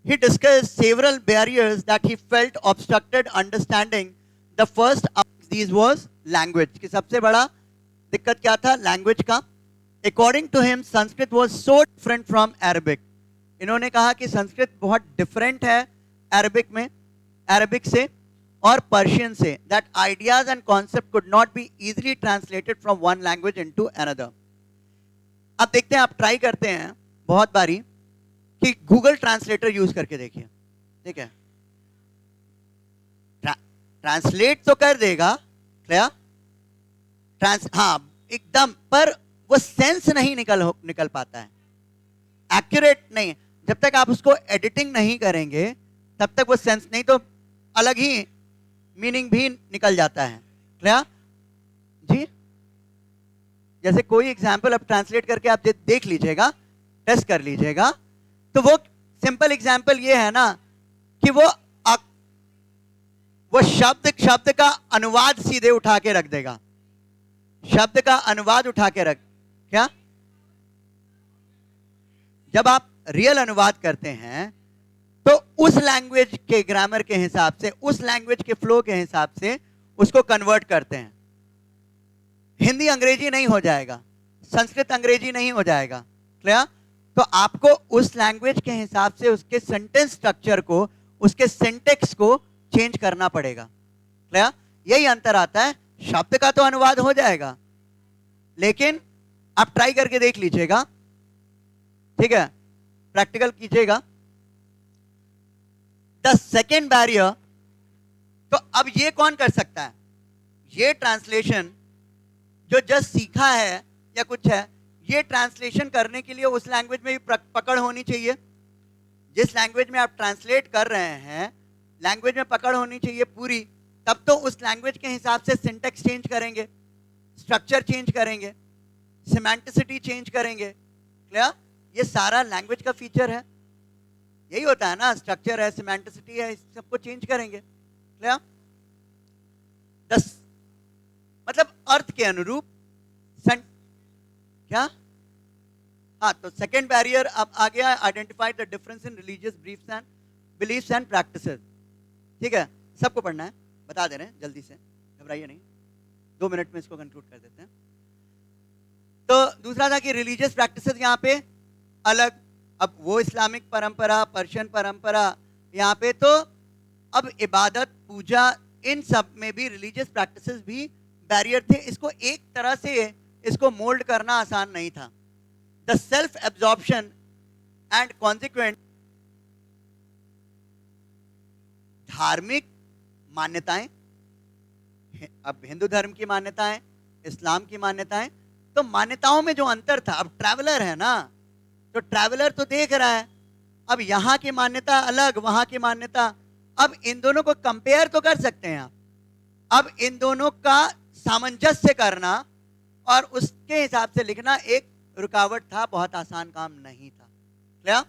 A: He discussed several barriers that he felt obstructed understanding. The first of these was language. कि सबसे बड़ा दिक्कत क्या था? लैंग्वेज का. According to him, Sanskrit was so different from Arabic. इन्होंने कहा कि संस्कृत बहुत डिफरेंट है अरबिक में, अरबिक से और पर्शियन से. That ideas and concept could not be easily translated from one language into another. अब देखते हैं, आप ट्राई करते हैं बहुत बारी कि गूगल ट्रांसलेटर यूज करके देखिए, ठीक है, ट्रांसलेट तो कर देगा क्या, हाँ एकदम, पर वो सेंस नहीं निकल पाता है, एक्यूरेट नहीं. जब तक आप उसको एडिटिंग नहीं करेंगे तब तक वो सेंस नहीं, तो अलग ही मीनिंग भी निकल जाता है क्या जी. जैसे कोई एग्जाम्पल आप ट्रांसलेट करके आप देख लीजिएगा, टेस्ट कर लीजिएगा, तो वो सिंपल एग्जाम्पल ये है ना कि वो शब्द का अनुवाद सीधे उठा के रख देगा, शब्द का अनुवाद उठा के रख, क्या जब आप रियल अनुवाद करते हैं तो उस लैंग्वेज के ग्रामर के हिसाब से, उस लैंग्वेज के फ्लो के हिसाब से उसको कन्वर्ट करते हैं. हिंदी अंग्रेजी नहीं हो जाएगा, संस्कृत अंग्रेजी नहीं हो जाएगा, क्लियर. तो आपको उस लैंग्वेज के हिसाब से उसके सेंटेंस स्ट्रक्चर को, उसके सिंटेक्स को चेंज करना पड़ेगा, क्लियर. यही अंतर आता है. शब्द का तो अनुवाद हो जाएगा, लेकिन आप ट्राई करके देख लीजिएगा, ठीक है, प्रैक्टिकल कीजिएगा. द सेकेंड बैरियर, तो अब ये कौन कर सकता है? ये ट्रांसलेशन जो जस्ट सीखा है या कुछ है, ये ट्रांसलेशन करने के लिए उस लैंग्वेज में भी पकड़ होनी चाहिए. जिस लैंग्वेज में आप ट्रांसलेट कर रहे हैं, लैंग्वेज में पकड़ होनी चाहिए पूरी, तब तो उस लैंग्वेज के हिसाब से सिंटेक्स चेंज करेंगे, स्ट्रक्चर चेंज करेंगे, सिमेंटिसिटी चेंज करेंगे, क्लियर. ये सारा लैंग्वेज का फीचर है, यही होता है ना, स्ट्रक्चर है, सिमेंटिसिटी है, इस सबको चेंज करेंगे, क्लियर. मतलब अर्थ के अनुरूप क्या. हाँ, तो सेकेंड बैरियर अब आ गया, identify the difference in religious beliefs and practices. ठीक है, सबको पढ़ना है, बता दे रहे हैं जल्दी से, घबराइए नहीं, 2 मिनट में इसको कंक्लूड कर देते हैं. तो दूसरा था कि रिलीजियस प्रैक्टिसेस यहाँ पे अलग, अब वो इस्लामिक परंपरा, पर्शियन परंपरा, यहाँ पे तो अब इबादत, पूजा, इन सब में भी रिलीजियस प्रैक्टिसेस भी बैरियर थे. इसको एक तरह से इसको मोल्ड करना आसान नहीं था. The self absorption and consequent धार्मिक मान्यताएं, अब हिंदू धर्म की मान्यताएं, इस्लाम की मान्यताएं, तो मान्यताओं में जो अंतर था, अब ट्रैवलर है ना, तो ट्रैवलर तो देख रहा है, अब यहाँ की मान्यता अलग, वहां की मान्यता, अब इन दोनों को कंपेयर तो कर सकते हैं आप. अब इन दोनों का सामंजस्य करना और उसके हिसाब से लिखना एक रुकावट था, बहुत आसान काम नहीं था, clear.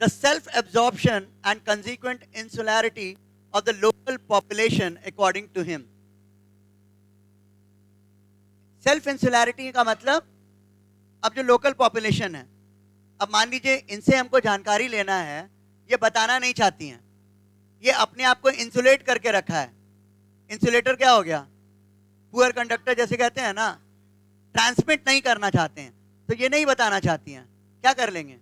A: The self-absorption and consequent insularity of the local population, according to him. Self insularity का मतलब, अब जो लोकल पॉपुलेशन है, अब मान लीजिए इनसे हमको जानकारी लेना है, ये बताना नहीं चाहती हैं, ये अपने आप को इंसुलेट करके रखा है. इंसुलेटर क्या हो गया? पुअर कंडक्टर जैसे कहते हैं ना, ट्रांसमिट नहीं करना चाहते हैं, तो ये नहीं बताना चाहती हैं, क्या कर लेंगे?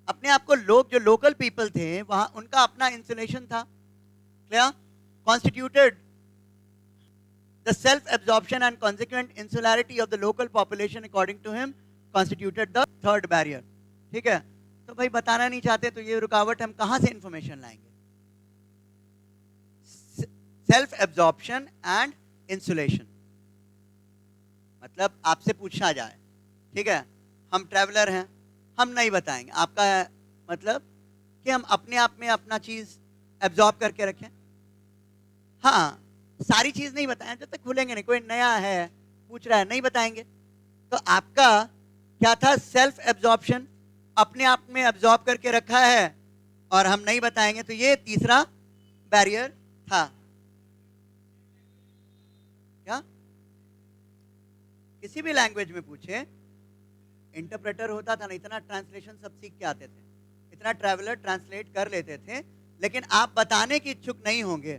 A: अपने आप को, लोग जो लोकल पीपल थे वहां, उनका अपना इंसुलेशन था, clear. Constituted the self absorption and consequent insularity of the local population, according to him, constituted the third barrier. ठीक है, तो भाई बताना नहीं चाहते तो ये रुकावट, हम कहां से इंफॉर्मेशन लाएंगे? सेल्फ एब्जॉर्प्शन एंड इंसुलेशन, मतलब आपसे पूछा जाए, ठीक है, हम ट्रैवलर हैं, हम नहीं बताएंगे, आपका मतलब कि हम अपने आप में अपना चीज एब्जॉर्ब करके रखें. हाँ, सारी चीज नहीं बताएं, जब तक खुलेंगे नहीं, कोई नया है पूछ रहा है नहीं बताएंगे, तो आपका क्या था? सेल्फ एब्जॉर्प्शन, अपने आप में एब्जॉर्ब करके रखा है और हम नहीं बताएंगे, तो ये तीसरा बैरियर था। क्या किसी भी लैंग्वेज में पूछे, इंटरप्रेटर होता था ना, इतना ट्रांसलेशन सब सीख के आते थे, इतना ट्रैवलर ट्रांसलेट कर लेते थे, लेकिन आप बताने की इच्छुक नहीं होंगे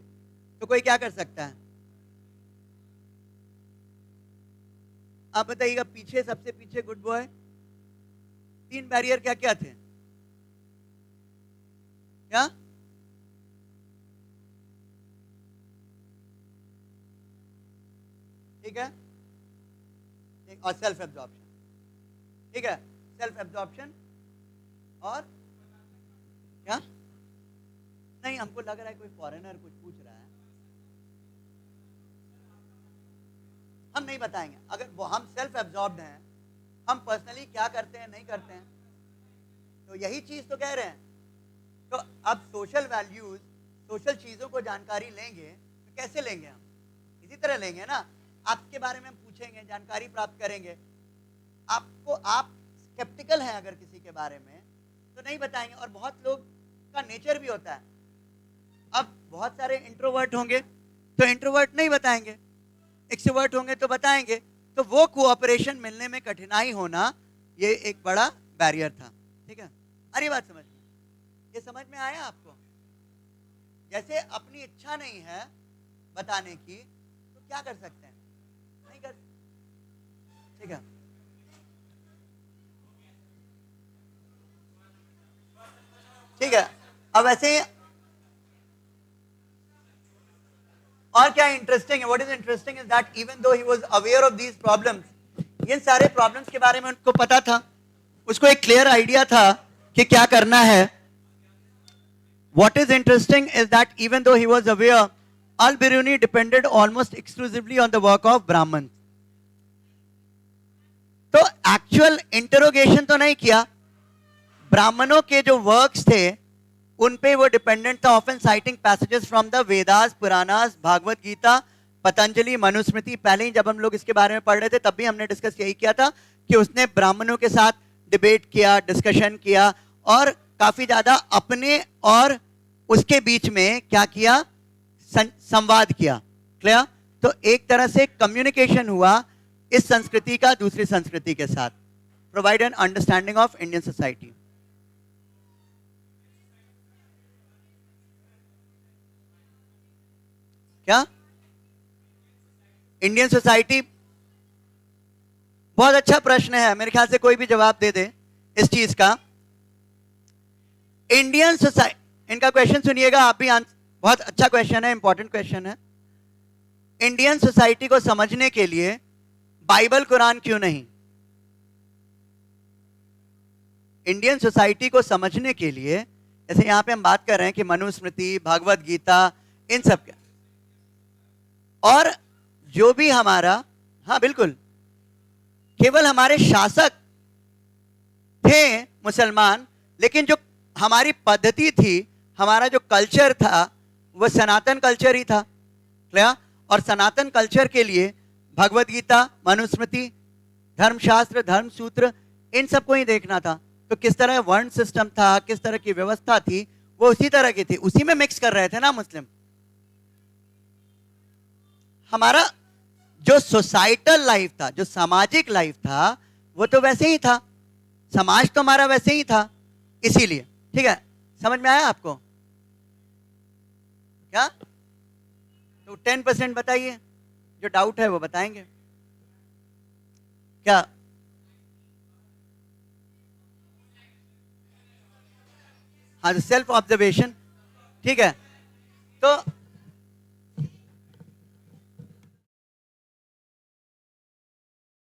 A: तो कोई क्या कर सकता है? आप बताइएगा, पीछे सबसे पीछे गुड बॉय, 3 बैरियर क्या क्या थे? क्या? ठीक है, और सेल्फ एब्जॉर्प्शन। ठीक है, सेल्फ एब्जॉर्प्शन और क्या? नहीं, हमको लग रहा है कोई फॉरेनर कुछ पूछ रहा है, हम नहीं बताएंगे। अगर वो हम सेल्फ एब्जॉर्ब्ड हैं, हम पर्सनली क्या करते हैं नहीं करते हैं, तो यही चीज तो कह रहे हैं। तो अब सोशल वैल्यूज, सोशल चीजों को जानकारी लेंगे तो कैसे लेंगे? हम इसी तरह लेंगे ना, आपके बारे में हम पूछेंगे, जानकारी प्राप्त करेंगे। आपको, आप स्केप्टिकल हैं अगर किसी के बारे में तो नहीं बताएंगे, और बहुत लोग का नेचर भी होता है। अब बहुत सारे इंट्रोवर्ट होंगे तो इंट्रोवर्ट नहीं बताएंगे, एक्सट्रोवर्ट होंगे तो बताएंगे, तो वो कोऑपरेशन मिलने में कठिनाई होना, ये एक बड़ा बैरियर था। ठीक है, अरे बात समझ में, ये समझ में आया आपको? जैसे अपनी इच्छा नहीं है बताने की तो क्या कर सकते हैं? नहीं कर। ठीक है, ठीक है। अब ऐसे और क्या इंटरेस्टिंग है? What is interesting is that even though he was aware of these problems, ये सारे प्रॉब्लम्स के बारे में उनको पता था, उसको एक क्लियर आइडिया था कि क्या करना है। What is interesting is that even though he was aware, Al-Biruni depended almost exclusively on the work of Brahmins. तो एक्चुअल इंटरोगेशन तो नहीं किया, ब्राह्मणों के जो वर्क्स थे उन पे वो डिपेंडेंट था, often citing passages from the Vedas, Puranas, Bhagavad Gita, Patanjali, Manusmriti. पहले ही जब हम लोग इसके बारे में पढ़ रहे थे तब भी हमने डिस्कस यही किया था कि उसने ब्राह्मणों के साथ डिबेट किया, डिस्कशन किया, और काफी ज्यादा अपने और उसके बीच में क्या किया? संवाद किया। क्लियर? तो एक तरह से कम्युनिकेशन हुआ इस संस्कृति का दूसरी संस्कृति के साथ, provide an understanding of Indian society. क्या इंडियन सोसाइटी? बहुत अच्छा प्रश्न है, मेरे ख्याल से कोई भी जवाब दे दे इस चीज का। इंडियन सोसाइटी, इनका क्वेश्चन सुनिएगा आप भी, बहुत अच्छा क्वेश्चन है, इंपॉर्टेंट क्वेश्चन है। इंडियन सोसाइटी को समझने के लिए बाइबल कुरान क्यों नहीं? इंडियन सोसाइटी को समझने के लिए, जैसे यहां पे हम बात कर रहे हैं कि मनुस्मृति, भागवत गीता, इन सब के, और जो भी हमारा, हाँ बिल्कुल, केवल हमारे शासक थे मुसलमान, लेकिन जो हमारी पद्धति थी, हमारा जो कल्चर था, वो सनातन कल्चर ही था। क्लियर? और सनातन कल्चर के लिए भगवत गीता, मनुस्मृति, धर्मशास्त्र, धर्मसूत्र, इन सबको ही देखना था। तो किस तरह वर्ण सिस्टम था, किस तरह की व्यवस्था थी, वो उसी तरह की थी, उसी में मिक्स कर रहे थे ना मुस्लिम। हमारा जो सोसाइटल लाइफ था, जो सामाजिक लाइफ था, वो तो वैसे ही था, समाज तो हमारा वैसे ही था, इसीलिए। ठीक है, समझ में आया आपको? क्या? तो 10% बताइए, जो डाउट है वो बताएंगे। क्या? हाँ, सेल्फ ऑब्जर्वेशन। ठीक है, तो